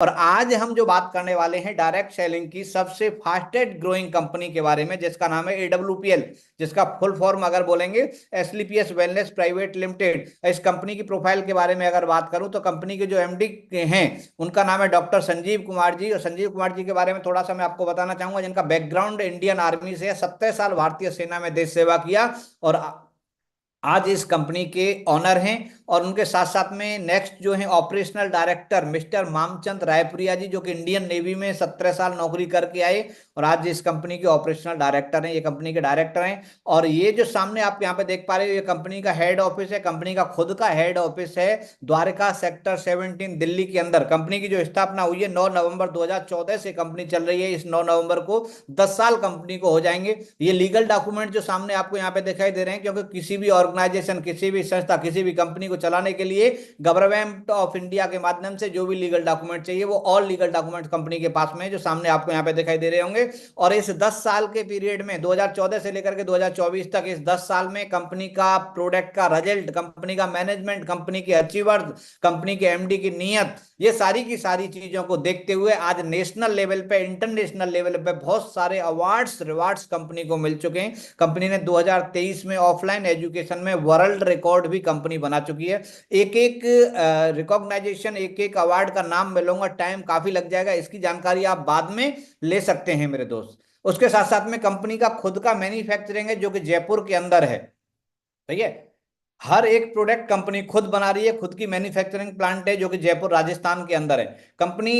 और आज हम जो बात करने वाले हैं डायरेक्ट सेलिंग की सबसे फास्टेस्ट ग्रोइंग कंपनी के बारे में, जिसका नाम है AWPL, जिसका फुल फॉर्म अगर बोलेंगे एसलीपीएस वेलनेस प्राइवेट लिमिटेड। इस कंपनी की प्रोफाइल के बारे में अगर बात करूं तो कंपनी के जो एमडी हैं उनका नाम है डॉक्टर संजीव कुमार जी। और संजीव कुमार जी के बारे में थोड़ा सा मैं आपको बताना चाहूंगा, जिनका बैकग्राउंड इंडियन आर्मी से है, 70 साल भारतीय सेना में देश सेवा किया और आज इस कंपनी के ऑनर हैं। और उनके साथ साथ में नेक्स्ट जो है operational director mister Mamchand Raipuria ji, जो कि इंडियन नेवी में 17 साल नौकरी करके आए और आज इस कंपनी के ऑपरेशनल डायरेक्टर हैं, ये कंपनी के डायरेक्टर हैं। और ये जो सामने आप यहाँ पे देख पा रहे हो, ये कंपनी का हेड ऑफिस है, कंपनी का खुद का हेड ऑफिस है द्वारका सेक्टर 17 दिल्ली के अंदर। कंपनी की जो स्थापना हुई है 9 नवंबर 2014 से कंपनी चल रही है। इस 9 नवंबर को 10 साल कंपनी को हो जाएंगे। ये लीगल डॉक्यूमेंट जो सामने आपको यहाँ पे दिखाई दे रहे हैं, क्योंकि किसी भी ऑर्गेनाइजेशन, किसी भी संस्था, किसी भी कंपनी को चलाने के लिए गवर्नमेंट ऑफ इंडिया के माध्यम से जो भी लीगल डॉक्यूमेंट चाहिए वो ऑल लीगल डॉक्यूमेंट कंपनी के पास में, जो सामने आपको यहाँ पे दिखाई दे रहे होंगे। और इस 10 साल के पीरियड में 2014 से लेकर के 2024 तक, इस 10 साल में कंपनी का प्रोडक्ट का रिजल्ट, कंपनी का मैनेजमेंट, कंपनी के अचीवर्स, कंपनी के एमडी की नीयत, ये सारी की सारी चीजों को देखते हुए आज नेशनल लेवल पे, इंटरनेशनल लेवल पे बहुत सारे अवार्ड्स रिवार्ड्स कंपनी को मिल चुके हैं। कंपनी ने 2023 में ऑफलाइन एजुकेशन में वर्ल्ड रिकॉर्ड भी कंपनी बना चुकी है। एक एक रिकॉग्नाइजेशन, एक एक अवार्ड का नाम मैं लूंगा, टाइम काफी लग जाएगा, इसकी जानकारी आप बाद में ले सकते हैं मेरे दोस्त। उसके साथ साथ में कंपनी का खुद का मैन्युफैक्चरिंग है जो कि जयपुर के अंदर है। ठीक है, हर एक प्रोडक्ट कंपनी खुद बना रही है, खुद की मैन्युफैक्चरिंग प्लांट है जो कि जयपुर राजस्थान के अंदर है। कंपनी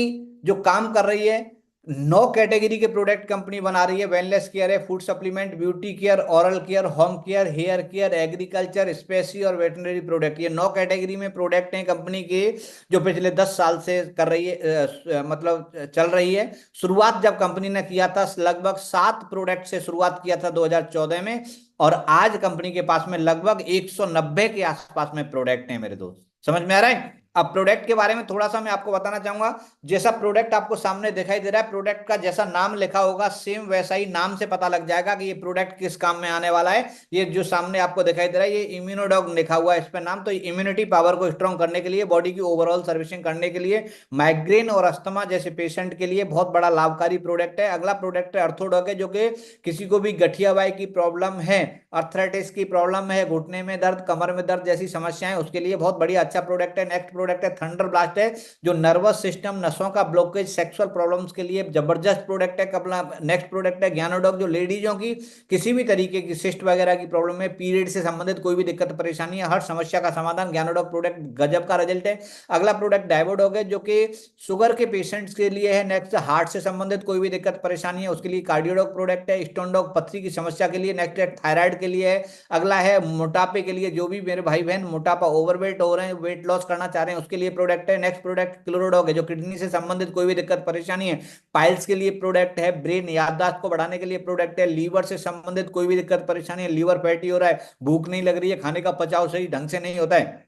जो काम कर रही है, 9 कैटेगरी के प्रोडक्ट कंपनी बना रही है। वेलनेस केयर है, food supplement, beauty care, oral care, home care, hair care, agriculture, स्पेसी और वेटनरी प्रोडक्ट, ये 9 कैटेगरी में प्रोडक्ट हैं कंपनी के, जो पिछले 10 साल से कर रही है, मतलब चल रही है। शुरुआत जब कंपनी ने किया था लगभग 7 प्रोडक्ट से शुरुआत किया था 2014 में, और आज कंपनी के पास में लगभग 190 के आसपास में प्रोडक्ट है मेरे दोस्त। समझ में आ रहा है? अब प्रोडक्ट के बारे में थोड़ा सा मैं आपको बताना चाहूंगा। जैसा प्रोडक्ट आपको सामने दिखाई दे रहा है, प्रोडक्ट का जैसा नाम लिखा होगा सेम वैसा ही नाम से पता लग जाएगा कि ये प्रोडक्ट किस काम में आने वाला है। ये जो सामने आपको दिखाई दे रहा है, ये इम्यूनोडॉग लिखा हुआ है इस पे नाम। तो इम्यूनिटी पावर को स्ट्रॉन्ग करने के लिए, बॉडी की ओवरऑल सर्विसिंग करने के लिए, माइग्रेन और अस्थमा जैसे पेशेंट के लिए बहुत बड़ा लाभकारी प्रोडक्ट है। अगला प्रोडक्ट है अर्थोडॉग है, जो कि किसी को भी गठिया बाई की प्रॉब्लम है, अर्थराइटिस की प्रॉब्लम है, घुटने में दर्द, कमर में दर्द जैसी समस्याएं, उसके लिए बहुत बढ़िया अच्छा प्रोडक्ट है। नेक्स्ट प्रोडक्ट है थंडर ब्लास्ट है, जो नर्वस सिस्टम, नसों का ब्लॉकेज, सेक्सुअल प्रॉब्लम्स के लिए जबरदस्त प्रोडक्ट है। कपला नेक्स्ट प्रोडक्ट है ज्ञानोडॉग, जो लेडीजों की किसी भी तरीके की सिस्ट वगैरह की प्रॉब्लम है, पीरियड से संबंधित कोई भी दिक्कत परेशानी है, हर समस्या का समाधान ज्ञानोडॉग प्रोडक्ट गजब का रिजल्ट है। अगला प्रोडक्ट डायवोडॉग है, जो कि शुगर के पेशेंट्स के लिए है। नेक्स्ट हार्ट से संबंधित कोई भी दिक्कत परेशानी है उसके लिए कार्डियोडॉग प्रोडक्ट है। स्टोनडॉग पथरी की समस्या के लिए। नेक्स्ट है थायराइड के लिए है। अगला है मोटापे के लिए, जो भी मेरे भाई बहन मोटापा, ओवरवेट हो रहे हैं, वेट लॉस करना चाह रहे हैं, उसके लिए प्रोडक्ट है। नेक्स्ट प्रोडक्ट क्लोरोडॉग है, जो किडनी से संबंधित कोई भी दिक्कत परेशानी है, पाइल्स के लिए प्रोडक्ट है। ब्रेन याददाश्त को बढ़ाने के लिए प्रोडक्ट है। लीवर से संबंधित कोई भी दिक्कत परेशानी है, लीवर फैटी हो रहा है, भूख नहीं लग रही है, खाने का पचाव सही ढंग से नहीं होता है,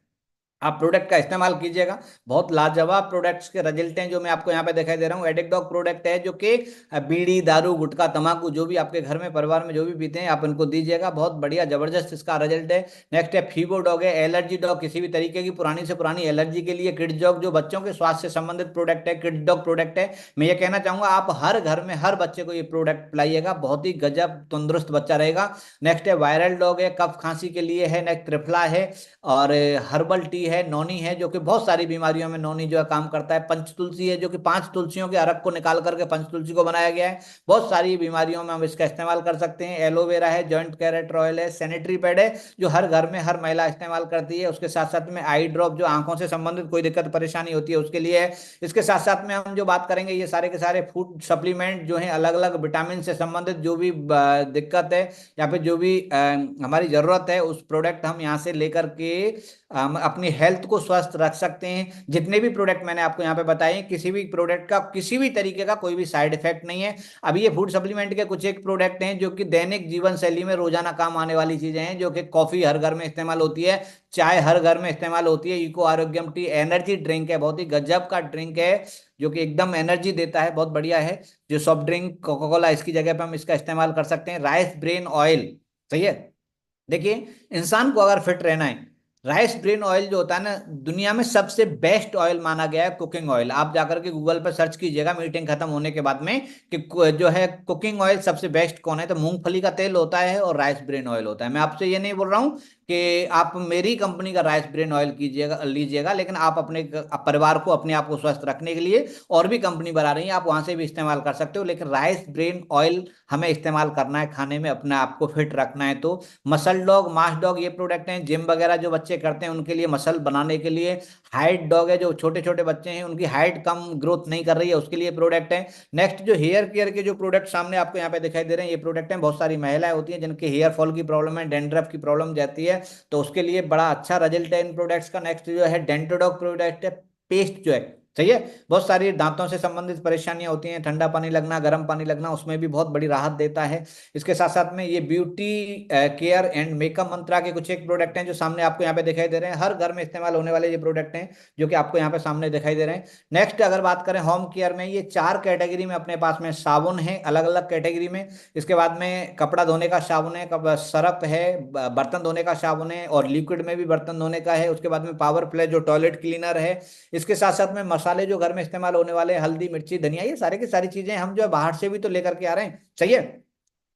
आप प्रोडक्ट का इस्तेमाल कीजिएगा। बहुत लाजवाब प्रोडक्ट्स के रिजल्ट हैं जो मैं आपको यहाँ पे दिखाई दे रहा हूँ। एडिकडॉग प्रोडक्ट है, जो कि बीड़ी, दारू, गुटखा, तंबाकू जो भी आपके घर में, परिवार में जो भी पीते हैं, आप इनको दीजिएगा। बहुत बढ़िया जबरदस्त इसका रिजल्ट है। नेक्स्ट है फीवो डॉग है, एलर्जी डॉग, किसी भी तरीके की पुरानी से पुरानी एलर्जी के लिए। किड्स डॉग, जो बच्चों के स्वास्थ्य से संबंधित प्रोडक्ट है, किड्स डॉग प्रोडक्ट है। मैं ये कहना चाहूंगा आप हर घर में हर बच्चे को ये प्रोडक्ट पिलाइएगा, बहुत ही गजब तंदुरुस्त बच्चा रहेगा। नेक्स्ट है वायरल डॉग है, कफ खांसी के लिए है। नेक्स्ट त्रिफला है, और हर्बल टी है, नौनी है, जो कि बहुत सारी बीमारियों में नौनी जो है काम करता है। पंच तुलसी है, जो कि 5 तुलसियों के अर्क को निकाल करके पंच तुलसी को बनाया गया है। बहुत सारी बीमारियों में हम इसका इस्तेमाल कर सकते हैं। एलोवेरा है, जॉइंट कैरेट ऑयल है, सैनिटरी पैड है, जो हर घर में हर महिला इस्तेमाल करती है। उसके साथ साथ में आई ड्रॉप, जो आंखों से संबंधित कोई दिक्कत परेशानी होती है उसके लिए है। इसके साथ साथ में हम जो बात करेंगे, ये सारे के सारे फूड सप्लीमेंट जो है, अलग अलग विटामिन से संबंधित जो भी दिक्कत है या फिर जो भी हमारी जरूरत है, उस प्रोडक्ट हम यहाँ से लेकर के हम अपनी हेल्थ को स्वस्थ रख सकते हैं। जितने भी प्रोडक्ट मैंने आपको यहाँ पे बताए हैं, किसी भी प्रोडक्ट का किसी भी तरीके का कोई भी साइड इफेक्ट नहीं है। अभी ये फूड सप्लीमेंट के कुछ एक प्रोडक्ट हैं जो कि दैनिक जीवन शैली में रोजाना काम आने वाली चीजें हैं, जो कि कॉफी हर घर में इस्तेमाल होती है, चाय हर घर में इस्तेमाल होती है। इको आरोग्यम टी एनर्जी ड्रिंक है, बहुत ही गजब का ड्रिंक है, जो कि एकदम एनर्जी देता है, बहुत बढ़िया है। जो सॉफ्ट ड्रिंक कोका कोला, इसकी जगह पे हम इसका इस्तेमाल कर सकते हैं। राइस ब्रेन ऑयल, सही है। देखिए, इंसान को अगर फिट रहना है राइस ब्रेन ऑयल जो होता है ना, दुनिया में सबसे बेस्ट ऑयल माना गया है कुकिंग ऑयल। आप जाकर के गूगल पर सर्च कीजिएगा मीटिंग खत्म होने के बाद में कि जो है कुकिंग ऑयल सबसे बेस्ट कौन है, तो मूंगफली का तेल होता है और राइस ब्रेन ऑयल होता है। मैं आपसे ये नहीं बोल रहा हूँ कि आप मेरी कंपनी का राइस ब्रेन ऑयल कीजिएगा लीजिएगा, लेकिन आप अपने परिवार को, अपने आप को स्वस्थ रखने के लिए और भी कंपनी बना रही है, आप वहां से भी इस्तेमाल कर सकते हो, लेकिन राइस ब्रेन ऑयल हमें इस्तेमाल करना है खाने में, अपने आप को फिट रखना है। तो मसल डॉग, मास डॉग, ये प्रोडक्ट हैं। जिम वगैरह जो बच्चे करते हैं उनके लिए, मसल बनाने के लिए। हाइट डॉग है, जो छोटे छोटे बच्चे हैं उनकी हाइट कम ग्रोथ नहीं कर रही है, उसके लिए प्रोडक्ट है। नेक्स्ट जो हेयर केयर के जो प्रोडक्ट सामने आपको यहाँ पे दिखाई दे रहे हैं, ये प्रोडक्ट हैं। बहुत सारी महिलाएं होती हैं जिनके हेयर फॉल की प्रॉब्लम है, डेंड्रफ की प्रॉब्लम जाती है, तो उसके लिए बड़ा अच्छा रिजल्ट है इन प्रोडक्ट्स का। नेक्स्ट जो है डेंटोडॉग प्रोडक्ट है, पेस्ट जो है, सही है। बहुत सारी दांतों से संबंधित परेशानियां होती हैं, ठंडा पानी लगना, गर्म पानी लगना, उसमें भी बहुत बड़ी राहत देता है। इसके साथ साथ में ये ब्यूटी केयर एंड मेकअप मंत्रा के कुछ एक प्रोडक्ट हैं जो सामने आपको यहाँ पे दिखाई दे रहे हैं। हर घर में इस्तेमाल होने वाले ये प्रोडक्ट हैं जो कि आपको यहाँ पे सामने दिखाई दे रहे हैं। नेक्स्ट अगर बात करें होम केयर में, ये 4 कैटेगरी में अपने पास में साबुन है, अलग अलग कैटेगरी में। इसके बाद में कपड़ा धोने का साबुन है, सरफ है, बर्तन धोने का साबुन है, और लिक्विड में भी बर्तन धोने का है। उसके बाद में पावर प्ले जो टॉयलेट क्लीनर है। इसके साथ साथ में मसाले जो घर में इस्तेमाल होने वाले हैं, हल्दी, मिर्ची, धनिया, ये सारे की सारी चीजें हम जो है बाहर से भी तो लेकर के आ रहे हैं, सही है।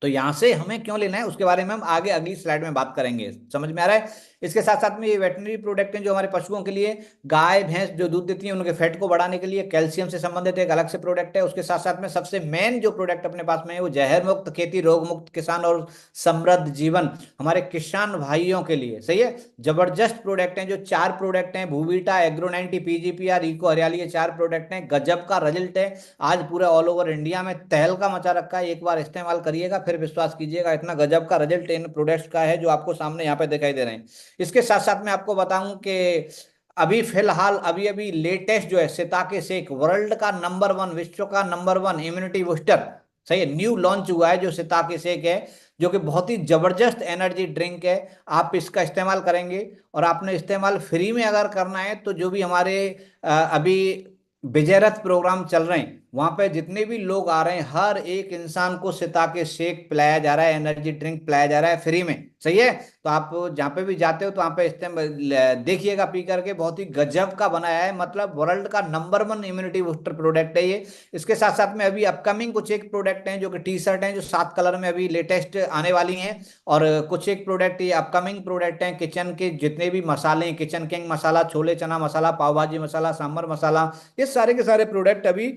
तो यहां से हमें क्यों लेना है उसके बारे में हम आगे अगली स्लाइड में बात करेंगे। समझ में आ रहा है। इसके साथ साथ में ये वेटनरी प्रोडक्ट हैं जो हमारे पशुओं के लिए, गाय भैंस जो दूध देती हैं उनके फैट को बढ़ाने के लिए, कैल्शियम से संबंधित एक अलग से प्रोडक्ट है। उसके साथ साथ में सबसे मेन जो प्रोडक्ट अपने पास में है वो जहर मुक्त खेती, रोग मुक्त किसान और समृद्ध जीवन, हमारे किसान भाइयों के लिए, सही है। जबरदस्त प्रोडक्ट हैं जो 4 प्रोडक्ट हैं, भूवीटा, एग्रो 90, पीजीपीआर, इको हरियाली, ये 4 प्रोडक्ट हैं। गजब का रिजल्ट है, आज पूरे ऑल ओवर इंडिया में तहलका मचा रखा है। एक बार इस्तेमाल करिएगा फिर विश्वास कीजिएगा, इतना गजब का रिजल्ट इन प्रोडक्ट्स का है जो आपको सामने यहाँ पे दिखाई दे रहे हैं। इसके साथ साथ में आपको बताऊं कि अभी फिलहाल अभी अभी लेटेस्ट जो है सिताके शेक, वर्ल्ड का नंबर 1, विश्व का नंबर 1 इम्यूनिटी बूस्टर, सही है, न्यू लॉन्च हुआ है जो सिताके शेक है, जो कि बहुत ही जबरदस्त एनर्जी ड्रिंक है। आप इसका इस्तेमाल करेंगे, और आपने इस्तेमाल फ्री में अगर करना है तो जो भी हमारे अभी विजय रथ प्रोग्राम चल रहे हैं वहां पे जितने भी लोग आ रहे हैं, हर एक इंसान को सिताके शेक पिलाया जा रहा है, एनर्जी ड्रिंक पिलाया जा रहा है फ्री में, सही है। तो आप जहाँ पे भी जाते हो तो वहाँ पे देखिएगा पी करके, बहुत ही गजब का बनाया है, मतलब वर्ल्ड का नंबर 1 इम्यूनिटी बूस्टर प्रोडक्ट है ये। इसके साथ साथ में अभी अपकमिंग कुछ एक प्रोडक्ट हैं जो कि टी शर्ट हैं जो 7 कलर में अभी लेटेस्ट आने वाली हैं, और कुछ एक प्रोडक्ट ये अपकमिंग प्रोडक्ट हैं किचन के, जितने भी मसाले हैं, किचन किंग मसाला, छोले चना मसाला, पाव भाजी मसाला, सांभर मसाला, ये सारे के सारे प्रोडक्ट अभी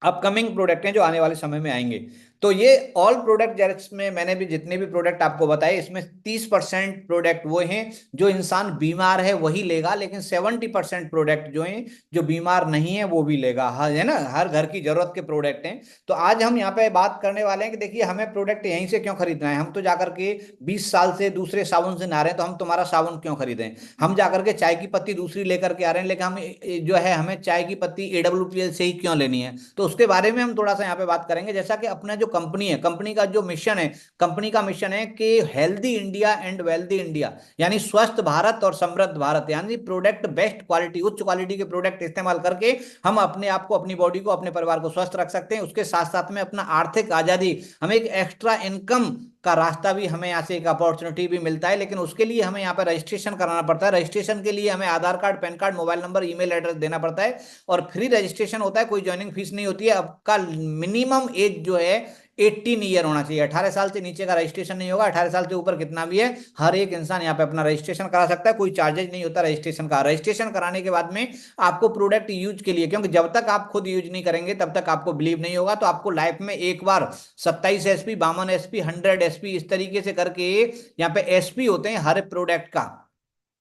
अपकमिंग प्रोडक्ट हैं जो आने वाले समय में आएंगे। तो ये ऑल प्रोडक्ट जिसमें मैंने भी जितने भी प्रोडक्ट आपको बताए, इसमें 30% प्रोडक्ट वो हैं जो इंसान बीमार है वही लेगा, लेकिन 70% प्रोडक्ट जो हैं जो बीमार नहीं है वो भी लेगा, हाँ है ना, हर घर की जरूरत के प्रोडक्ट हैं। तो आज हम यहाँ पे बात करने वाले हैं कि देखिए हमें प्रोडक्ट यहीं से क्यों खरीदना है। हम तो जाकर के 20 साल से दूसरे साबुन से नहा रहे हैं, तो हम तुम्हारा साबुन क्यों खरीदें। हम जाकर के चाय की पत्ती दूसरी लेकर के आ रहे हैं, लेकिन हम जो है हमें चाय की पत्ती AWPL से ही क्यों लेनी है, तो उसके बारे में हम थोड़ा सा यहाँ पे बात करेंगे। जैसा कि अपना जो कंपनी है, कंपनी का जो मिशन है, कंपनी का मिशन है कि healthy India and wealthy India, यानी स्वस्थ भारत और समृद्ध भारत, यानी प्रोडक्ट बेस्ट क्वालिटी, उच्च क्वालिटी के प्रोडक्ट इस्तेमाल करके हम अपने आप को, अपनी बॉडी को, अपने परिवार को स्वस्थ रख सकते हैं। उसके साथ साथ में अपना आर्थिक आजादी, हमें एक एक्स्ट्रा इनकम का रास्ता भी, हमें यहाँ से एक अपॉर्चुनिटी भी मिलता है, लेकिन उसके लिए हमें यहाँ पे रजिस्ट्रेशन कराना पड़ता है। रजिस्ट्रेशन के लिए हमें Aadhaar card, PAN card, mobile number, email address देना पड़ता है, और फ्री रजिस्ट्रेशन होता है, कोई ज्वाइनिंग फीस नहीं होती है। आपका मिनिमम एज जो है 18 ईयर होना चाहिए, 18 साल से नीचे का रजिस्ट्रेशन नहीं होगा। 18 साल से ऊपर कितना भी है, हर एक इंसान यहाँ पे अपना रजिस्ट्रेशन करा सकता है, कोई चार्जेज नहीं होता रजिस्ट्रेशन का। रजिस्ट्रेशन कराने के बाद में आपको प्रोडक्ट यूज के लिए, क्योंकि जब तक आप खुद यूज नहीं करेंगे तब तक आपको बिलीव नहीं होगा, तो आपको लाइफ में एक बार 27 SP, 52 SP, 100 SP, इस तरीके से करके यहाँ पे SP होते हैं हर प्रोडक्ट का।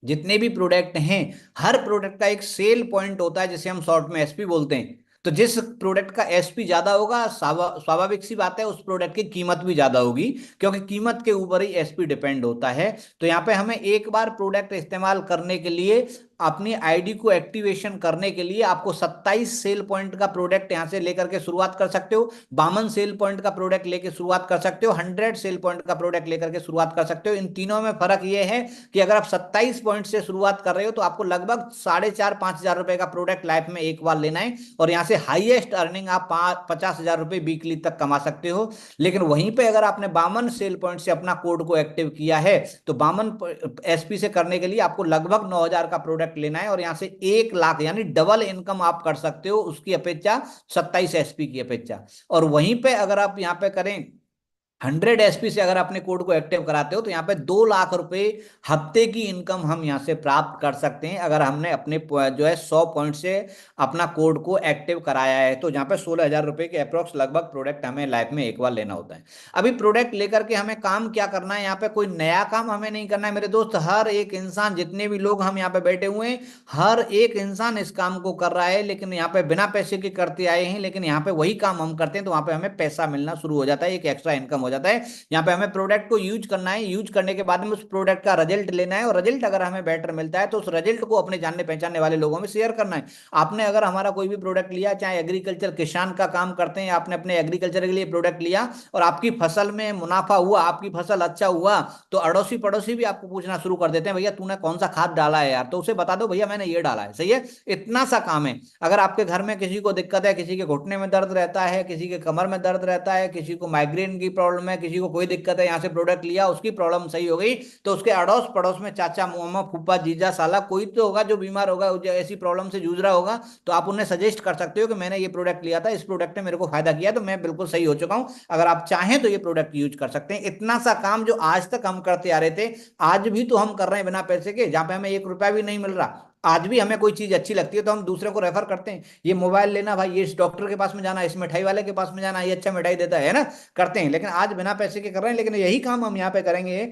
जितने भी प्रोडक्ट हैं, हर प्रोडक्ट का एक सेल पॉइंट होता है जिसे हम शॉर्ट में SP बोलते हैं। तो जिस प्रोडक्ट का SP ज्यादा होगा, स्वाभाविक सी बात है उस प्रोडक्ट की कीमत भी ज्यादा होगी, क्योंकि कीमत के ऊपर ही SP डिपेंड होता है। तो यहाँ पे हमें एक बार प्रोडक्ट इस्तेमाल करने के लिए अपनी आईडी को एक्टिवेशन करने के लिए आपको 27 सेल पॉइंट का प्रोडक्ट यहां से लेकर के शुरुआत कर सकते हो, 52 सेल पॉइंट का प्रोडक्ट लेके शुरुआत कर सकते हो, 100 सेल पॉइंट का प्रोडक्ट लेकर के शुरुआत कर सकते हो। इन तीनों में फर्क यह है कि अगर आप 27 पॉइंट से शुरुआत कर रहे हो तो आपको लगभग 4,500-5,000 रुपए का प्रोडक्ट लाइफ में एक बार लेना है, और यहां से हाईएस्ट अर्निंग आप 50,000 रुपए वीकली तक कमा सकते हो। लेकिन वहीं पे अगर आपने 52 सेल पॉइंट से अपना कोड को एक्टिव किया है तो 52 एसपी से करने के लिए आपको लगभग 9,000 का प्रोडक्ट लेना है, और यहां से 1 लाख यानी डबल इनकम आप कर सकते हो उसकी अपेक्षा, 27 एसपी की अपेक्षा। और वहीं पे अगर आप यहां पे करें 100 एसपी से अगर अपने कोड को एक्टिव कराते हो तो यहाँ पे 2 लाख रुपए हफ्ते की इनकम हम यहाँ से प्राप्त कर सकते हैं, अगर हमने अपने जो है 100 पॉइंट से अपना कोड को एक्टिव कराया है। तो यहाँ पे 16,000 रुपए के अप्रोक्स लगभग प्रोडक्ट हमें लाइफ में एक बार लेना होता है। अभी प्रोडक्ट लेकर के हमें काम क्या करना है, यहाँ पे कोई नया काम हमें नहीं करना है मेरे दोस्त। हर एक इंसान, जितने भी लोग हम यहाँ पे बैठे हुए हैं, हर एक इंसान इस काम को कर रहा है, लेकिन यहाँ पे बिना पैसे के करते आए हैं। लेकिन यहाँ पे वही काम हम करते हैं तो वहां पे हमें पैसा मिलना शुरू हो जाता है, एक एक्स्ट्रा इनकम हो जाता है। यहाँ पे हमें प्रोडक्ट को यूज करना है, यूज करने के बाद में उस प्रोडक्ट का रिजल्ट लेना है, और रिजल्ट अगर हमें बेटर मिलता है तो उस रिजल्ट को अपने जानने पहचानने वाले लोगों में शेयर करना है। आपने अगर हमारा कोई भी प्रोडक्ट लिया, चाहे एग्रीकल्चर किसान का काम करते हैं, आपने अपने एग्रीकल्चर के लिए प्रोडक्ट लिया और आपकी फसल में मुनाफा हुआ, आपकी फसल अच्छा हुआ, तो अड़ोसी पड़ोसी भी आपको पूछना शुरू कर देते हैं, भैया तूने कौन सा खाद डाला है यार, तो उसे बता दो भैया मैंने ये डाला है। सही है, इतना सा काम है। अगर आपके घर में किसी को दिक्कत है, किसी के घुटने में दर्द रहता है, किसी के कमर में दर्द रहता है, किसी को माइग्रेन की प्रॉब्लम है, किसी को कोई दिक्कत है, यहाँ से प्रोडक्ट लिया, उसकी प्रॉब्लम सही हो गई, तो उसके अड़ोस पड़ोस में चाचा मामा फूफा जीजा साला कोई तो होगा जो बीमार होगा, जो ऐसी प्रॉब्लम से जूझ रहा होगा, तो आप उन्हें सजेस्ट कर सकते हो कि मैंने ये प्रोडक्ट लिया था, इस प्रोडक्ट ने मेरे को फायदा किया, तो मैं बिल्कुल सही हो चुका हूं, अगर आप चाहें तो ये प्रोडक्ट यूज कर सकते हैं। इतना सा काम जो आज तक हम करते आ रहे थे, आज भी तो हम कर रहे हैं बिना पैसे के, जहां पे हमें 1 रुपया भी नहीं मिल रहा। आज भी हमें कोई चीज अच्छी लगती है तो हम दूसरे को रेफर करते हैं, ये मोबाइल लेना भाई, ये इस डॉक्टर के पास में जाना, इस मिठाई वाले के पास में जाना, ये अच्छा मिठाई देता है ना, करते हैं। लेकिन आज बिना पैसे के कर रहे हैं, लेकिन यही काम हम यहाँ पे करेंगे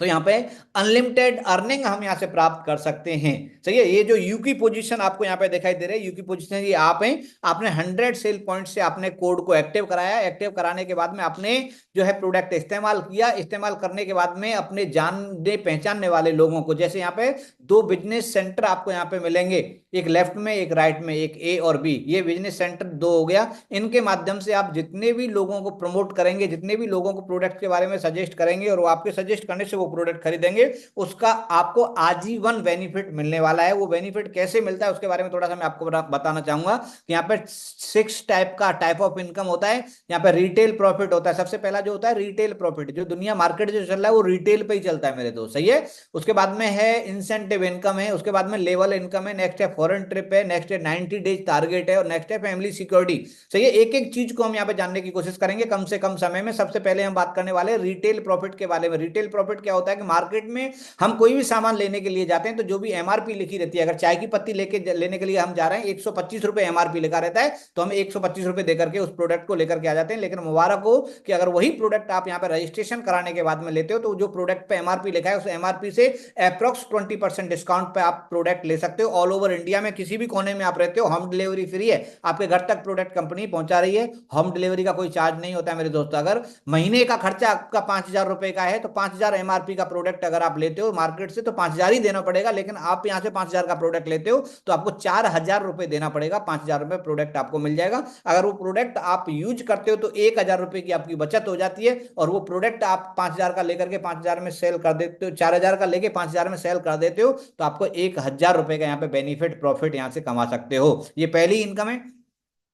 तो यहाँ पे अनलिमिटेड अर्निंग हम यहाँ से प्राप्त कर सकते हैं। सही है, ये जो यू की पोजीशन आपको यहाँ पे दिखाई दे रही है, यू की पोजीशन ये आप हैं, आपने 100 सेल पॉइंट से आपने कोड को एक्टिव कराया, एक्टिव कराने के बाद में आपने जो है प्रोडक्ट इस्तेमाल किया, इस्तेमाल करने के बाद में अपने जानने पहचानने वाले लोगों को, जैसे यहाँ पे 2 बिजनेस सेंटर आपको यहाँ पे मिलेंगे, एक लेफ्ट में एक राइट में, एक ए और बी, ये बिजनेस सेंटर 2 हो गया। इनके माध्यम से आप जितने भी लोगों को प्रमोट करेंगे, जितने भी लोगों को प्रोडक्ट के बारे में सजेस्ट करेंगे और वो आपके सजेस्ट करने से वो प्रोडक्ट खरीदेंगे, उसका आपको आजीवन बेनिफिट मिलने वाला है। वो बेनिफिट कैसे मिलता है उसके बारे में थोड़ा सा मैं आपको बताना चाहूंगा कि यहाँ पे 6 टाइप ऑफ इनकम होता है। यहाँ पे रिटेल प्रॉफिट होता है, सबसे पहला जो होता है रिटेल प्रॉफिट, जो दुनिया मार्केट जो चल रहा है वो रिटेल पे ही चलता है मेरे दोस्त। सही है, उसके बाद में है इंसेंटिव इनकम है, उसके बाद में लेवल इनकम है, नेक्स्ट है फॉरेन ट्रिप है, नेक्स्ट है 90 डेज टारगेट है, और नेक्स्ट है फैमिली सिक्योरिटी। सही है, एक एक चीज को हम यहाँ पे जानने की कोशिश करेंगे कम से कम समय में। सबसे पहले हम बात करने वाले रिटेल प्रॉफिट के बारे में। रिटेल प्रॉफिट क्या होता है कि मार्केट में हम कोई भी सामान लेने के लिए जाते हैं तो जो भी एमआरपी लिखी रहती है, अगर चाय की पत्ती लेने के लिए हम जा रहे हैं, 125 रुपए एमआरपी लिखा रहता है, तो हम 125 रुपए देकर के उस प्रोडक्ट को लेकर के आ जाते हैं। लेकिन मुबारक हो कि अगर वही प्रोडक्ट आप यहाँ पे रजिस्ट्रेशन कराने के बाद में लेते हो तो जो प्रोडक्ट पे एमआरपी लिखा है उस एमआरपी से अप्रोक्स 20% डिस्काउंट पे आप प्रोडक्ट ले सकते हो। ऑल ओवर इंडिया में किसी भी कोने में आप रहते हो, होम डिलीवरी फ्री है, आपके घर तक प्रोडक्ट कंपनी पहुंचा रही है, होम डिलीवरी का कोई चार्ज नहीं होता है मेरे दोस्तों। अगर महीने का खर्चा आपका 5,000 रुपए का है तो 5,000 एमआरपी का प्रोडक्ट अगर आप लेते हो मार्केट से तो 5,000 ही देना पड़ेगा, लेकिन आप यहां से 5,000 का प्रोडक्ट लेते हो तो आपको 4,000 रुपए देना पड़ेगा, 5,000 रुपए प्रोडक्ट आपको मिल जाएगा। अगर वो प्रोडक्ट आप यूज करते हो तो 1,000 रुपए की आपकी बचत हो जाती है, और वो प्रोडक्ट आप 5,000 का लेकर के 5,000 में सेल कर देते हो, 4,000 का लेके 5,000 में सेल कर देते हो, तो आपको 1,000 रुपए का यहाँ पे बेनिफिट प्रॉफिट यहाँ से कमा सकते हो। ये पहली इनकम है।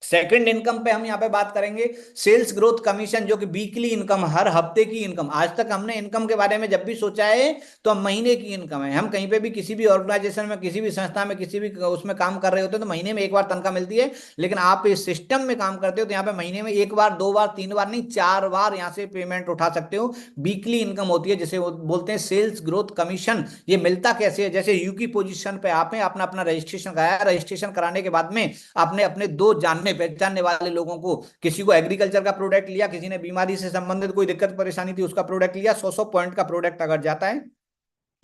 सेकंड इनकम पे हम यहाँ पे बात करेंगे सेल्स ग्रोथ कमीशन, जो कि वीकली इनकम, हर हफ्ते की इनकम। आज तक हमने इनकम के बारे में जब भी सोचा है तो हम महीने की इनकम है, हम कहीं पे भी किसी भी ऑर्गेनाइजेशन में, किसी भी संस्था में, किसी भी उसमें काम कर रहे होते हैं तो महीने में एक बार तनख्वाह मिलती है। लेकिन आप इस सिस्टम में काम करते हो तो यहाँ पे महीने में एक बार, 2 बार, 3 बार नहीं, 4 बार यहाँ से पेमेंट उठा सकते हो। वीकली इनकम होती है जिसे वो बोलते हैं सेल्स ग्रोथ कमीशन। ये मिलता कैसे है, जैसे यू की पोजिशन पे आप हैं, आपने अपना रजिस्ट्रेशन कराया, रजिस्ट्रेशन कराने के बाद में आपने अपने 2 जानने पहचानने वाले लोगों को, किसी को एग्रीकल्चर का प्रोडक्ट लिया, किसी ने बीमारी से संबंधित कोई दिक्कत परेशानी थी उसका प्रोडक्ट लिया, 100 पॉइंट का प्रोडक्ट अगर जाता है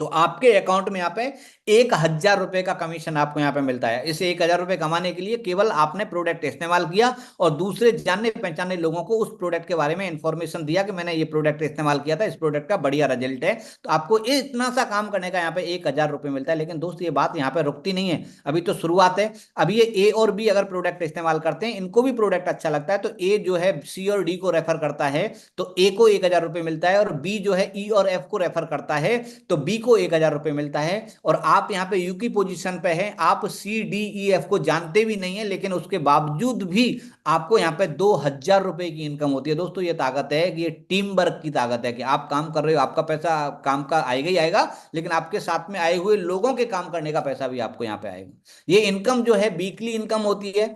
तो आपके अकाउंट में यहाँ पे 1,000 रुपए का कमीशन आपको यहाँ पे मिलता है। इसे 1,000 रुपए कमाने के लिए केवल आपने प्रोडक्ट इस्तेमाल किया और दूसरे जानने पहचाने लोगों को उस प्रोडक्ट के बारे में इंफॉर्मेशन दिया कि मैंने ये प्रोडक्ट इस्तेमाल किया था, इस प्रोडक्ट का बढ़िया रिजल्ट है। तो आपको इतना सा काम करने का यहाँ पे 1,000 रुपए मिलता है। लेकिन दोस्त ये बात यहाँ पे रुकती नहीं है, अभी तो शुरुआत है। अभी ये ए और बी अगर प्रोडक्ट इस्तेमाल करते हैं, इनको भी प्रोडक्ट अच्छा लगता है, तो ए जो है सी और डी को रेफर करता है तो ए को 1,000 रुपए मिलता है, और बी जो है ई और एफ को रेफर करता है तो बी को 1,000 रुपए मिलता है। और आप यहाँ पे यू की पोजीशन पे हैं, आप सी डी ई एफ को जानते भी नहीं है, लेकिन उसके बावजूद भी आपको यहाँ पे 2,000 रुपए की इनकम होती है। दोस्तों ये ताकत है कि ये टीम वर्क की ताकत है कि आप काम कर रहे हो, आपका पैसा काम का आएगा ही आएगा, लेकिन आपके साथ में आए हुए लोगों के काम करने का पैसा भी आपको यहाँ पे आएगा। ये इनकम जो है वीकली इनकम होती है।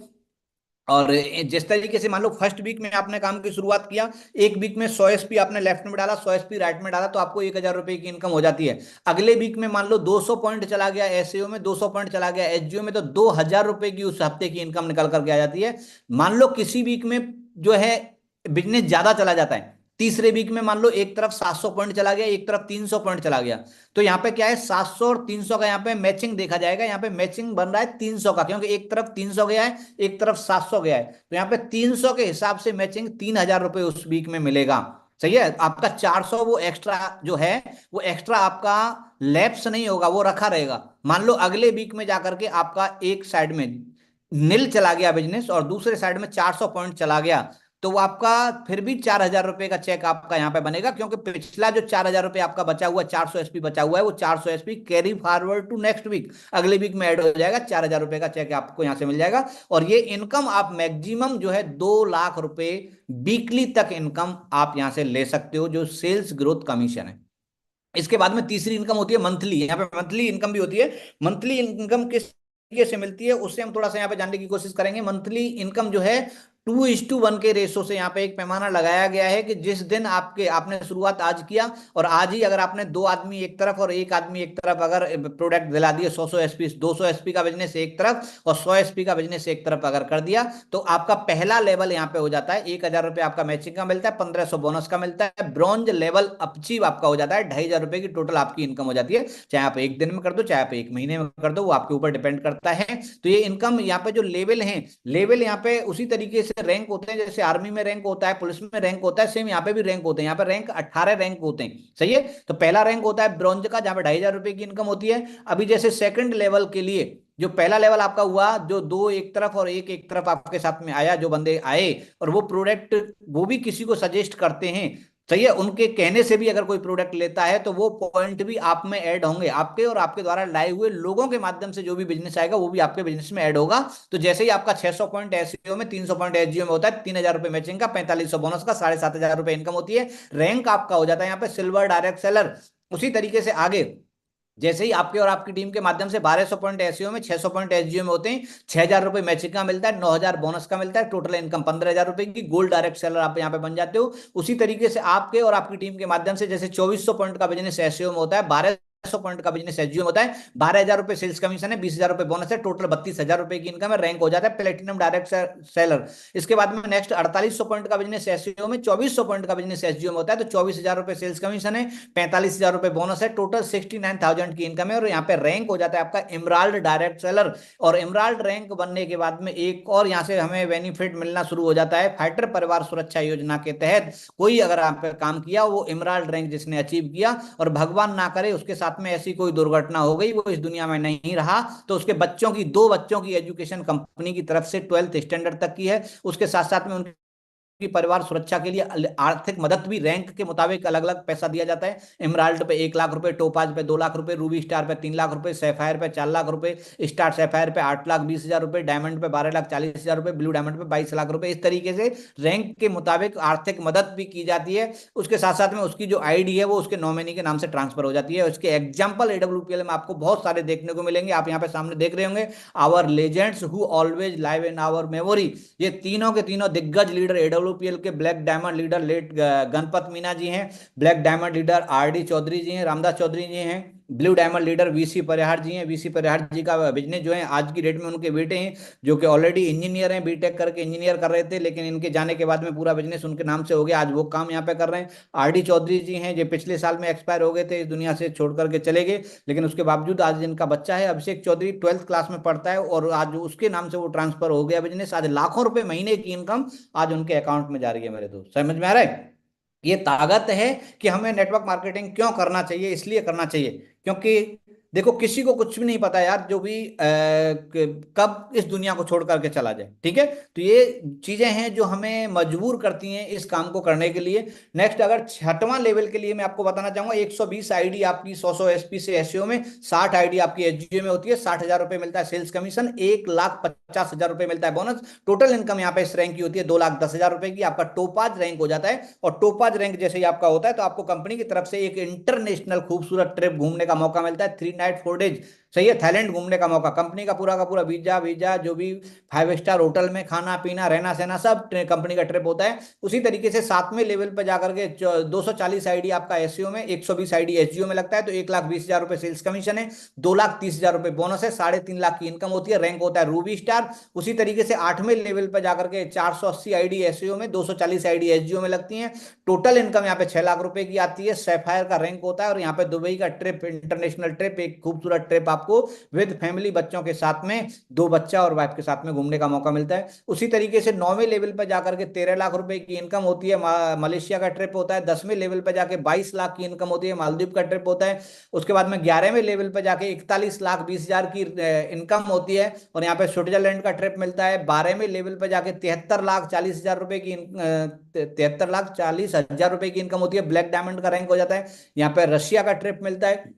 और जिस तरीके से मान लो फर्स्ट वीक में आपने काम की शुरुआत किया, एक वीक में 100 एसपी आपने लेफ्ट में डाला, 100 एसपी राइट में डाला, तो आपको 1,000 रुपए की इनकम हो जाती है। अगले वीक में मान लो 200 पॉइंट चला गया एसईओ में, 200 पॉइंट चला गया एसजीओ में, तो 2,000 रुपए की उस हफ्ते की इनकम निकल करके आ जाती है। मान लो किसी वीक में जो है बिजनेस ज्यादा चला जाता है, तीसरे वीक में मान लो एक तरफ 700 पॉइंट चला गया, एक तरफ 300 पॉइंट चला गया, तो यहाँ पे क्या है 700 और 300 का यहाँ पे मैचिंग देखा जाएगा। यहाँ पे मैचिंग बन रहा है 300 का, क्योंकि एक तरफ 300 गया है, एक तरफ 700 गया है, तो यहाँ पे 300 के हिसाब से मैचिंग 3,000 रुपए उस वीक में मिलेगा। सही है, आपका 400 वो एक्स्ट्रा जो है, वो एक्स्ट्रा आपका लैप्स नहीं होगा, वो रखा रहेगा। मान लो अगले वीक में जाकर के आपका एक साइड में नील चला गया बिजनेस और दूसरे साइड में 400 पॉइंट चला गया, तो वो आपका फिर भी 4,000 रुपए का चेक आपका यहाँ पे बनेगा, क्योंकि पिछला जो 4,000 रुपए आपका बचा हुआ 400 एसपी बचा हुआ है, वो 400 SP carry forward to next week, अगले वीक में ऐड हो जाएगा, 4,000 रुपए का चेक आपको यहाँ से मिल जाएगा। और ये इनकम आप मैक्सिमम जो है 2 लाख रुपए वीकली तक इनकम आप यहाँ से ले सकते हो, जो सेल्स ग्रोथ कमीशन है। इसके बाद में तीसरी इनकम होती है मंथली। यहाँ पे मंथली इनकम भी होती है। मंथली इनकम किस तरीके से मिलती है उससे हम थोड़ा सा यहाँ पे जानने की कोशिश करेंगे। मंथली इनकम जो है 2:1 के रेशो से यहाँ पे एक पैमाना लगाया गया है कि जिस दिन आपने शुरुआत आज किया और आज ही अगर आपने 2 आदमी एक तरफ और एक आदमी एक तरफ अगर प्रोडक्ट दिला दिए, 100 एसपी 200 एसपी का बिजनेस एक तरफ और 100 एसपी का बिजनेस एक तरफ अगर कर दिया, तो आपका पहला लेवल यहाँ पे हो जाता है 1,000 रुपए आपका मैचिंग का मिलता है, 1,500 बोनस का मिलता है, ब्रॉन्ज लेवल अचीव आपका हो जाता है, 2,500 रुपए की टोटल आपकी इनकम हो जाती है। चाहे आप एक दिन में कर दो, चाहे आप एक महीने में कर दो, वो आपके ऊपर डिपेंड करता है। तो ये इनकम यहाँ पे जो लेवल है, लेवल यहाँ पे उसी तरीके से रैंक होते हैं, जैसे आर्मी में रैंक होता है, पुलिस में रैंक होता है, सेम यहाँ पे भी रैंक होते हैं। यहाँ पे रैंक 18 रैंक होते हैं। सही है, तो पहला रैंक होता है ब्रॉन्ज का, जहां पे 2,500 रुपए की इनकम होती है। अभी जैसे सेकंड लेवल के लिए, जो पहला लेवल आपका हुआ, जो दो एक तरफ और एक एक तरफ आपके साथ में आया, जो बंदे आए और वो प्रोडक्ट वो भी किसी को सजेस्ट करते हैं, सही है, उनके कहने से भी अगर कोई प्रोडक्ट लेता है तो वो पॉइंट भी आप में ऐड होंगे, आपके और आपके द्वारा लाए हुए लोगों के माध्यम से जो भी बिजनेस आएगा वो भी आपके बिजनेस में ऐड होगा। तो जैसे ही आपका 600 पॉइंट एसईओ में, 300 पॉइंट एसजीओ में होता है, 3,000 रुपए मैचिंग का, 4,500 बोनस का, 7,500 रुपए इनकम होती है। रैंक आपका हो जाता है यहाँ पे सिल्वर डायरेक्ट सेलर। उसी तरीके से आगे जैसे ही आपके और आपकी टीम के माध्यम से 1,200 पॉइंट एसईओ में, 600 पॉइंट एसजीओ में होते हैं, 6,000 रुपए मैचिंग का मिलता है, 9,000 बोनस का मिलता है, टोटल इनकम 15,000 रुपए की, गोल्ड डायरेक्ट सेलर आप यहाँ पे बन जाते हो। उसी तरीके से आपके और आपकी टीम के माध्यम से जैसे 2,400 पॉइंट का बिजनेस एसईओ में होता है, 1,200 पॉइंट का बिजनेस एसजीओ में होता है, 12,000 रुपए सेल्स कमीशन है, 20,000 रुपए बोनस है, टोटल 32,000 रुपए की इनकम है, रैंक हो जाता है प्लेटिनम डायरेक्ट सेलर। इसके बाद में नेक्स्ट 4800 पॉइंट का बिजनेस एसईओ में, 2,400 पॉइंट का बिजनेस एसजीओ में होता है, तो 24,000 रुपए सेल्स कमीशन है, 45,000 रुपए बोनस है, टोटल 69,000 की इनकम है, और यहाँ पे रैंक हो जाता है आपका इमराल्ड डायरेक्ट सेलर। और इमराल्ड रैंक बनने के बाद में एक और यहाँ से हमें बेनिफिट मिलना शुरू हो जाता है। फाइटर परिवार सुरक्षा योजना के तहत कोई अगर आप पे काम किया, वो इमराल्ड रैंक जिसने अचीव किया और भगवान ना करे उसके साथ में ऐसी कोई दुर्घटना हो गई, वो इस दुनिया में नहीं रहा, तो उसके बच्चों की, 2 बच्चों की एजुकेशन कंपनी की तरफ से 12th स्टैंडर्ड तक की है। उसके साथ साथ में उनकी की परिवार सुरक्षा के लिए आर्थिक मदद भी रैंक के मुताबिक अलग अलग पैसा दिया जाता है। इमराल्ड पे 1 लाख रुपए, टोपाज पे 2 लाख रुपए, रूबी स्टार पे 3 लाख रुपए, सैफायर पे 4 लाख रुपए, स्टार सैफायर पे 8,20,000 रुपए, डायमंड पे 12,40,000 रुपए, ब्लू डायमंड पे 22 लाख रुपए। इस तरीके से रैंक के मुताबिक आर्थिक मदद भी की जाती है। उसके साथ साथ में उसकी जो आईडी है वो उसके नॉमिनी के नाम से ट्रांसफर हो जाती है। उसके एग्जाम्पल एडब्ल्यूपीएल में आपको बहुत सारे देखने को मिलेंगे, आप यहाँ पे सामने देख रहे होंगे, our legends who always live in our memory. ये तीनों के तीनों दिग्गज लीडर एडब्ल्यूपीएल के, black diamond leader late Ganpat Meena ji हैं, black diamond leader RD Chaudhary ji हैं, रामदास चौधरी जी हैं, blue diamond leader VC Parihar ji हैं। वीसी परिहार जी का बिजनेस जो है आज की डेट में उनके बेटे हैं, जो कि ऑलरेडी इंजीनियर हैं, बीटेक करके इंजीनियर कर रहे थे, लेकिन इनके जाने के बाद में पूरा बिजनेस उनके नाम से हो गया, आज वो काम यहाँ पे कर रहे हैं। आरडी चौधरी जी हैं, जो पिछले साल में एक्सपायर हो गए थे, इस दुनिया से छोड़ करके चले गए, लेकिन उसके बावजूद आज जिनका बच्चा है अभिषेक चौधरी 12th क्लास में पढ़ता है, और आज उसके नाम से वो ट्रांसफर हो गया बिजनेस, आज लाखों रुपए महीने की इनकम आज उनके अकाउंट में जा रही है मेरे दोस्त। समझ में आ रहा है? ये ताकत है कि हमें नेटवर्क मार्केटिंग क्यों करना चाहिए, इसलिए करना चाहिए क्योंकि देखो किसी को कुछ भी नहीं पता यार, जो भी कब इस दुनिया को छोड़ करके चला जाए, ठीक है। तो ये चीजें हैं जो हमें मजबूर करती हैं इस काम को करने के लिए। नेक्स्ट, अगर छठवां लेवल के लिए मैं आपको बताना चाहूंगा, 120 आईडी आपकी 100 एसपी से एसईओ में, 60 आईडी आपकी एसजीओ में होती है, 60,000 रुपए मिलता है सेल्स कमीशन, 1,50,000 रुपए मिलता है बोनस। टोटल इनकम यहाँ पे इस रैंक की होती है 2,10,000 रुपए की। आपका टोपाज रैंक हो जाता है, और टोपाज रैंक जैसे ही आपका होता है तो आपको कंपनी की तरफ से एक इंटरनेशनल खूबसूरत ट्रिप घूमने का मौका मिलता है, 3 नाइट 4 डेज, सही है, थाईलैंड घूमने का मौका। कंपनी का पूरा वीजा वीजा जो भी 5 स्टार होटल में खाना पीना रहना सहना सब कंपनी का ट्रिप होता है। उसी तरीके से 7वें लेवल पर जाकर के 240 आईडी आपका एसईओ में, 120 आईडी एसजीओ में लगता है, तो 1,20,000 रुपए सेल्स कमीशन है, 2,30,000 रुपए बोनस है, 3.5 लाख की इनकम होती है, रैंक होता है रूबी स्टार। उसी तरीके से 8वें लेवल पर जाकर के 480 आईडी एसईओ में, 240 आईडी एसजीओ में लगती है, टोटल इनकम यहाँ पे 6 लाख रुपए की आती है, सैफायर का रैंक होता है, और यहाँ पे दुबई का ट्रिप, इंटरनेशनल ट्रिप, एक खूबसूरत ट्रिप आपको विद फैमिली बच्चों के साथ में, 2 बच्चा और वाइफ के साथ में घूमने का मौका मिलता है। उसी तरीके से 9वें लेवल पर जाकर के 13 लाख रुपए की इनकम होती है, मलेशिया का ट्रिप होता है। 10वें लेवल पर जाके 22 लाख की इनकम होती है, मालदीव का ट्रिप होता है। उसके बाद में 11वें लेवल पर जाके 41,20,000 की इनकम होती है, और यहाँ पे स्विट्जरलैंड का ट्रिप मिलता है। 12वें लेवल पर जाके 73,40,000 रुपए की 73,40,000 रुपए की इनकम होती है, ब्लैक डायमंड का रैंक हो जाता है। यहाँ पे रशिया का ट्रिप मिलता है।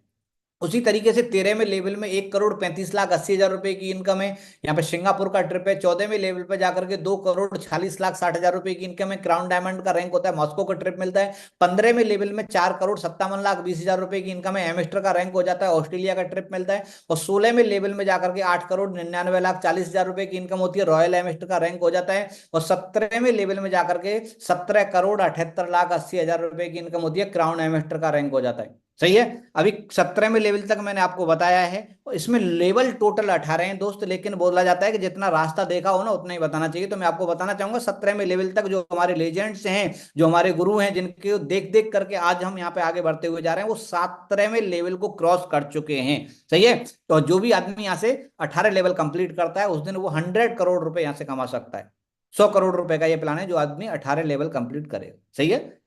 उसी तरीके से 13वें लेवल में 1,35,80,000 रुपए की इनकम है, यहाँ पे सिंगापुर का ट्रिप है। 14वें लेवल पे जाकर के 2,46,60,000 रुपए की इनकम है, क्राउन डायमंड का रैंक होता है, मॉस्को का ट्रिप मिलता है। 15वें लेवल में 4,57,20,000 रुपए की इनकम है, एमिस्टर का रैंक हो जाता है, ऑस्ट्रेलिया का ट्रिप मिलता है। और 16वें लेवल में जाकर के 8,99,40,000 रुपए की इनकम होती है, रॉयल एमिस्टर का रैंक हो जाता है। और 17वें लेवल में जाकर के 17,78,80,000 रुपए की इनकम होती है, क्राउन एमिस्टर का रैंक हो जाता है, सही है। अभी 17वें लेवल तक मैंने आपको बताया है, और इसमें लेवल टोटल 18 हैं दोस्त, लेकिन बोला जाता है कि जितना रास्ता देखा हो ना उतना ही बताना चाहिए। तो मैं आपको बताना चाहूंगा 17वें लेवल तक जो हमारे लेजेंड्स हैं, जो हमारे गुरु हैं, जिनके देख देख करके आज हम यहाँ पे आगे बढ़ते हुए जा रहे हैं, वो 17वें लेवल को क्रॉस कर चुके हैं, सही है। तो जो भी आदमी यहाँ से 18 लेवल कंप्लीट करता है उस दिन वो 100 करोड़ रुपए यहाँ से कमा सकता है। 100 करोड़ रुपए का ये प्लान है जो आदमी 18 लेवल कंप्लीट करेगा, सही है।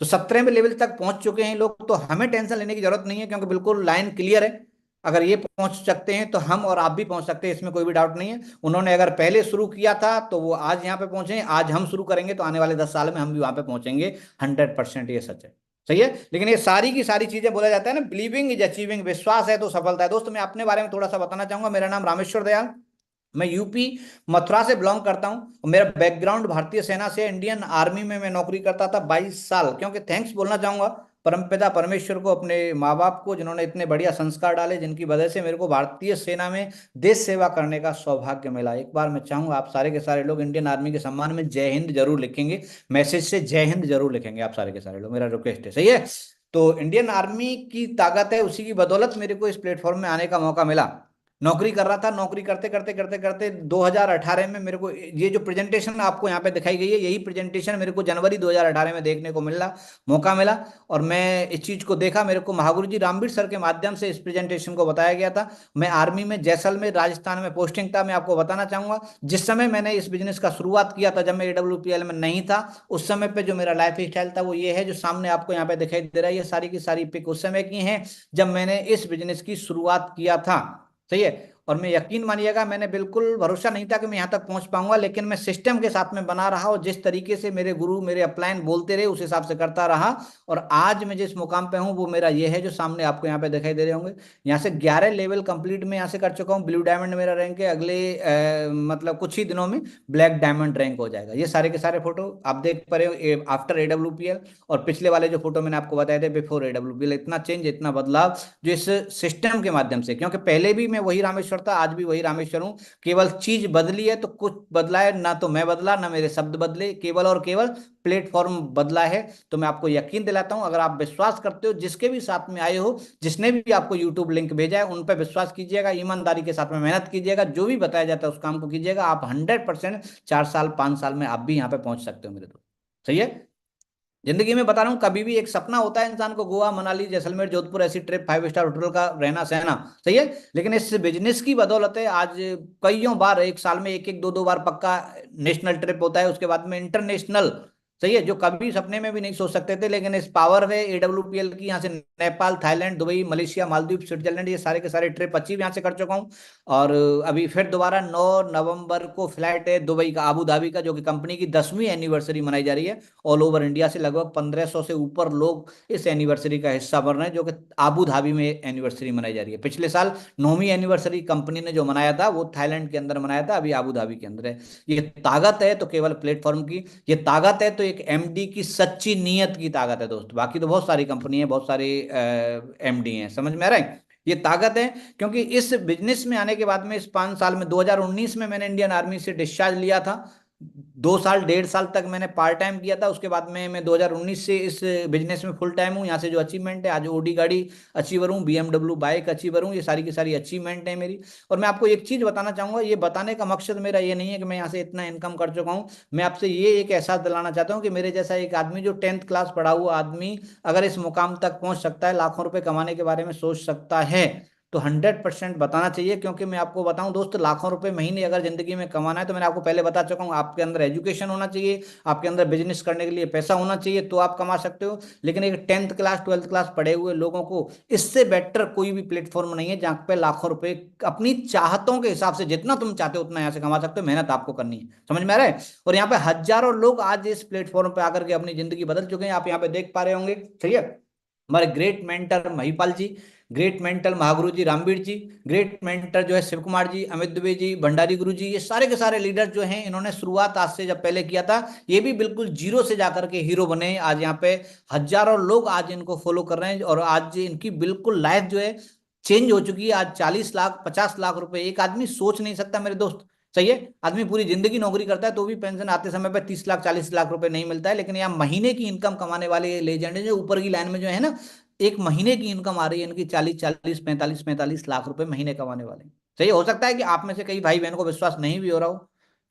तो 17वें लेवल तक पहुंच चुके हैं लोग, तो हमें टेंशन लेने की जरूरत नहीं है, क्योंकि बिल्कुल लाइन क्लियर है। अगर ये पहुंच सकते हैं तो हम और आप भी पहुंच सकते हैं, इसमें कोई भी डाउट नहीं है। उन्होंने अगर पहले शुरू किया था तो वो आज यहाँ पे पहुंचे हैं, आज हम शुरू करेंगे तो आने वाले 10 साल में हम भी वहां पे पहुंचेंगे, 100% ये सच है, सही है। लेकिन ये सारी की सारी चीजें बोला जाता है ना, बिलीविंग इज अचीविंग, विश्वास है तो सफलता है। दोस्तों मैं अपने बारे में थोड़ा सा बताना चाहूंगा। मेरा नाम रामेश्वर दयाल, मैं यूपी मथुरा से बिलोंग करता हूं। मेरा बैकग्राउंड भारतीय सेना से, इंडियन आर्मी में मैं नौकरी करता था 22 साल। क्योंकि थैंक्स बोलना चाहूंगा परमपिता परमेश्वर को, अपने माँ बाप को, जिन्होंने इतने बढ़िया संस्कार डाले, जिनकी वजह से मेरे को भारतीय सेना में देश सेवा करने का सौभाग्य मिला। एक बार मैं चाहूंगा आप सारे के सारे लोग इंडियन आर्मी के सम्मान में जय हिंद जरूर लिखेंगे, मैसेज से जय हिंद जरूर लिखेंगे आप सारे के सारे लोग, मेरा रिक्वेस्ट है, सही है। तो इंडियन आर्मी की ताकत है, उसी की बदौलत मेरे को इस प्लेटफॉर्म में आने का मौका मिला। नौकरी कर रहा था, नौकरी करते करते करते करते 2018 में मेरे को ये जो प्रेजेंटेशन आपको यहाँ पे दिखाई गई है, यही प्रेजेंटेशन मेरे को जनवरी 2018 में देखने को मौका मिला। और मैं इस चीज को देखा, मेरे को महागुरु जी रामवीर सर के माध्यम से इस प्रेजेंटेशन को बताया गया था। मैं आर्मी में जैसलमेर राजस्थान में पोस्टिंग था। मैं आपको बताना चाहूंगा जिस समय मैंने इस बिजनेस का शुरुआत किया था, जब मैं AWPL में नहीं था, उस समय पे जो मेरा लाइफ स्टाइल था वो ये है, जो सामने आपको यहाँ पे दिखाई दे रहा है, ये सारी की सारी पिक उस समय की हैं जब मैंने इस बिजनेस की शुरुआत किया था, सही है। और मैं यकीन मानिएगा, मैंने बिल्कुल भरोसा नहीं था कि मैं यहाँ तक पहुंच पाऊंगा, लेकिन मैं सिस्टम के साथ में बना रहा, और जिस तरीके से मेरे गुरु मेरे अपलाइन बोलते रहे उस हिसाब से करता रहा, और आज मैं जिस मुकाम पे हूँ वो मेरा ये है जो सामने आपको यहाँ पे दिखाई दे रहे होंगे। यहाँ से 11 लेवल कंप्लीट में यहाँ से कर चुका हूँ, ब्लू डायमंड मेरा रैंक है। अगले मतलब कुछ ही दिनों में ब्लैक डायमंड रैंक हो जाएगा। ये सारे के सारे फोटो आप देख पा रहे हो आफ्टर AWPL, और पिछले वाले जो फोटो मैंने आपको बताए थे बिफोर AWPL। इतना चेंज, इतना बदलाव जो इस सिस्टम के माध्यम से, क्योंकि पहले भी मैं वही रामेश्वर रामेश्वर था, आज भी वही रामेश्वर हूं। केवल चीज बदली है तो कुछ बदला है, ना तो मैं बदला ना मेरे शब्द बदले, केवल और केवल प्लेटफॉर्म बदला है। तो मैं आपको यकीन दिलाता हूं, अगर आप विश्वास करते हो, जिसके भी साथ में आए हो, जिसने भी आपको यूट्यूब लिंक भेजा है, उन पर विश्वास कीजिएगा, ईमानदारी के साथ में मेहनत कीजिएगा, जो भी बताया जाता है उस काम को कीजिएगा, आप 100% 4 साल 5 साल में आप भी यहाँ पे पहुंच सकते हो मेरे दोस्त। सही है। जिंदगी में बता रहा हूँ, कभी भी एक सपना होता है इंसान को, गोवा मनाली जैसलमेर जोधपुर ऐसी ट्रिप 5 स्टार होटल का रहना सहना। सही है। लेकिन इस बिजनेस की बदौलत है आज कईयों बार, एक साल में एक एक दो दो बार पक्का नेशनल ट्रिप होता है, उसके बाद में इंटरनेशनल। सही है। जो कभी सपने में भी नहीं सोच सकते थे, लेकिन इस पावर है एडब्ल्यूपीएल की, यहाँ से Nepal, Thailand, Dubai, Malaysia, Maldives, Switzerland, ये सारे के सारे ट्रिप अचीव यहाँ से कर चुका हूँ। और अभी फिर दोबारा 9 नवंबर को फ्लाइट है दुबई का, आबू धाबी का, जो कि कंपनी की 10वीं एनिवर्सरी मनाई जा रही है। ऑल ओवर इंडिया से लगभग 1500 से ऊपर लोग इस एनिवर्सरी का हिस्सा बन रहे हैं, जो कि आबू धाबी में एनिवर्सरी मनाई जा रही है। पिछले साल 9वीं एनिवर्सरी कंपनी ने जो मनाया था वो थाईलैंड के अंदर मनाया था, अभी आबू धाबी के अंदर है। ये ताकत है तो केवल प्लेटफॉर्म की, ये ताकत है तो एक एमडी की सच्ची नीयत की ताकत है दोस्त। बाकी तो बहुत सारी कंपनी है, बहुत सारे एमडी हैं, समझ में आ रहा है। ये ताकत है, क्योंकि इस बिजनेस में आने के बाद में, इस 5 साल में, 2019 में मैंने इंडियन आर्मी से डिस्चार्ज लिया था। 2 साल 1.5 साल तक मैंने पार्ट टाइम किया था, उसके बाद में मैं 2019 से इस बिजनेस में फुल टाइम हूँ। यहाँ से जो अचीवमेंट है, आज ओडी गाड़ी अचीवर हूँ, बीएमडब्ल्यू बाइक अचीवर हूँ, ये सारी की सारी अचीवमेंट है मेरी। और मैं आपको एक चीज बताना चाहूंगा, ये बताने का मकसद मेरा ये नहीं है कि मैं यहाँ से इतना इनकम कर चुका हूँ। मैं आपसे ये एक एहसास दिलाना चाहता हूँ कि मेरे जैसा एक आदमी, जो 10th क्लास पढ़ा हुआ आदमी, अगर इस मुकाम तक पहुंच सकता है, लाखों रुपए कमाने के बारे में सोच सकता है, तो 100% बताना चाहिए। क्योंकि मैं आपको बताऊं दोस्त, लाखों रुपए महीने अगर जिंदगी में कमाना है, तो मैंने आपको पहले बता चुका हूं, आपके अंदर एजुकेशन होना चाहिए, आपके अंदर बिजनेस करने के लिए पैसा होना चाहिए, तो आप कमा सकते हो। लेकिन एक 10th क्लास 12th क्लास पढ़े हुए लोगों को इससे बेटर कोई भी प्लेटफॉर्म नहीं है, जहां पे लाखों रुपए अपनी चाहतों के हिसाब से, जितना तुम चाहते हो उतना यहाँ से कमा सकते हो। मेहनत आपको करनी है, समझ में आ रहा है। और यहाँ पे हजारों लोग आज इस प्लेटफॉर्म पे आकर के अपनी जिंदगी बदल चुके हैं, आप यहाँ पे देख पा रहे होंगे। ठीक है। हमारे ग्रेट मेंटर महिपाल जी, ग्रेट मेंटर महागुरु जी रामवीर जी, ग्रेट मेंटर जो है शिव कुमार जी, अमित दुबे जी, भंडारी गुरु जी, ये सारे के सारे लीडर जो हैं, इन्होंने शुरुआत आज से जब पहले किया था, ये भी बिल्कुल जीरो से जाकर के हीरो बने। आज यहाँ पे हजारों लोग आज इनको फॉलो कर रहे हैं, और आज इनकी बिल्कुल लाइफ जो है चेंज हो चुकी है। आज 40 लाख 50 लाख रुपए एक आदमी सोच नहीं सकता मेरे दोस्त। सही है। आदमी पूरी जिंदगी नौकरी करता है तो भी पेंशन आते समय पे 30 लाख 40 लाख रुपए नहीं मिलता है, लेकिन यहाँ महीने की इनकम कमाने वाले लेजेंड है, जो ऊपर की लाइन में जो है ना, एक महीने की इनकम आ रही है इनकी 40 40 45 45 लाख रुपए महीने कमाने वाले। सही है। हो सकता है कि आप में से कई भाई बहन को विश्वास नहीं भी हो रहा हो,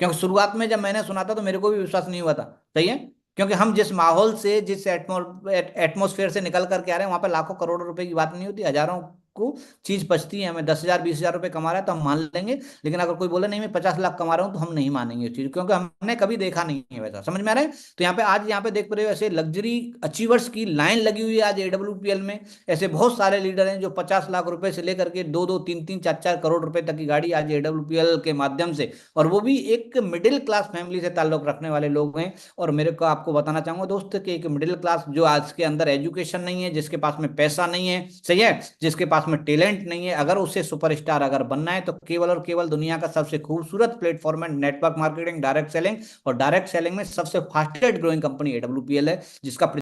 क्योंकि शुरुआत में जब मैंने सुना था तो मेरे को भी विश्वास नहीं हुआ था। सही है। क्योंकि हम जिस माहौल से, जिस एटमोस्फेयर से निकल करके आ रहे हैं, वहां पे लाखों करोड़ों रुपए की बात नहीं होती, हजारों को चीज बचती है। हमें 10,000 20,000 रुपए कमा रहा है तो हम मान लेंगे, लेकिन अगर कोई बोले नहीं मैं 50 लाख कमा रहा हूं, तो हम नहीं मानेंगे उस चीज, क्योंकि हमने कभी देखा नहीं है वैसा। समझ में आ रहा है। तो यहाँ पे आज यहाँ पे देख रहे हो, ऐसे लग्जरी अचीवर्स की लाइन लगी हुई है आज एडब्ल्यूपीएल में। ऐसे बहुत सारे लीडर हैं जो 50 लाख रुपए से लेकर के 2 2 3 3 4 4 करोड़ रुपए तक की गाड़ी आज एडब्ल्यूपीएल के माध्यम से, और वो भी एक मिडिल क्लास फैमिली से ताल्लुक रखने वाले लोग हैं। और मेरे को आपको बताना चाहूंगा दोस्त कि एक मिडिल क्लास, जो आज के अंदर एजुकेशन नहीं है, जिसके पास में पैसा नहीं है, सही है, जिसके पास में टैलेंट नहीं है, अगर उसे सुपरस्टार अगर बनना है, तो केवल और केवल दुनिया का सबसे खूबसूरत प्लेटफॉर्म है नेटवर्क मार्केटिंग, डायरेक्ट सेलिंग। और डायरेक्ट सेलिंग में सबसे फास्टेस्ट ग्रोइंग कंपनी एडब्ल्यूपीएल है, जिसका